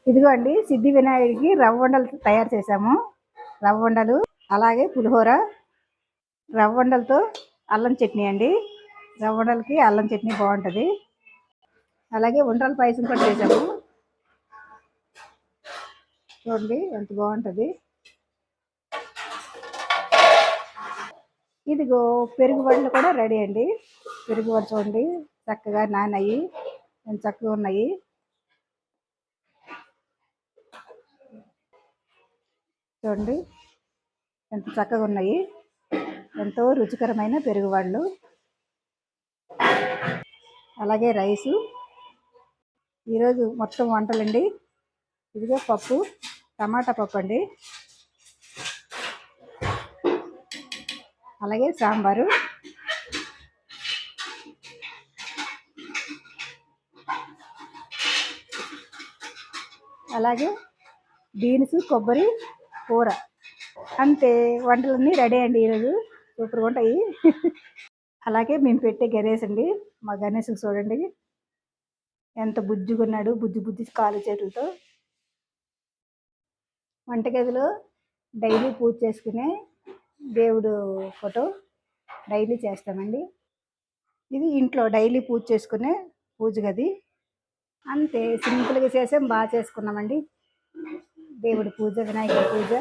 ఇదిగో అండి సిద్ధి వినాయకుడికి రవ్వ ఉండలు తయారు చేసాము. రవ్వ ఉండలు, అలాగే పులిహోర, రవ్వ ఉండలతో అల్లం చట్నీ అండి. రవ్వ ఉండలకి అల్లం చట్నీ బాగుంటుంది. అలాగే ఉండ్రాల పాయసం కూడా చేసాము. చూడండి ఎంత బాగుంటుంది. ఇదిగో పెరుగు వడలు కూడా రెడీ అండి. పెరుగు వడ చూడండి చక్కగా నానయ్యి ఎంత చక్కగా ఉన్నాయి. చూడండి ఎంత చక్కగా ఉన్నాయి. ఎంతో రుచికరమైన పెరుగు వడలు. అలాగే రైసు. ఈరోజు మొత్తం వంటలండి. ఇదిగో పప్పు, టమాటా పప్పు అండి. అలాగే సాంబారు, అలాగే బీన్స్ కొబ్బరి కూర. అంతే, వంటలన్నీ రెడీ అండి. ఈరోజు సూపర్గా ఉంటాయి. అలాగే మేము పెట్టే గణేష్ అండి. మా గణేష్కి చూడండి ఎంత బుజ్జుగున్నాడు, బుజ్జి బుజ్జి కాలు చేతులతో. వంటగదిలో డైలీ పూజ చేసుకునే దేవుడు ఫోటో డైలీ చేస్తామండి. ఇది ఇంట్లో డైలీ పూజ చేసుకునే పూజ గది. అంతే సింపుల్గా చేసాం, బాగా చేసుకున్నామండి దేవుడి పూజ, వినాయకుడి పూజ.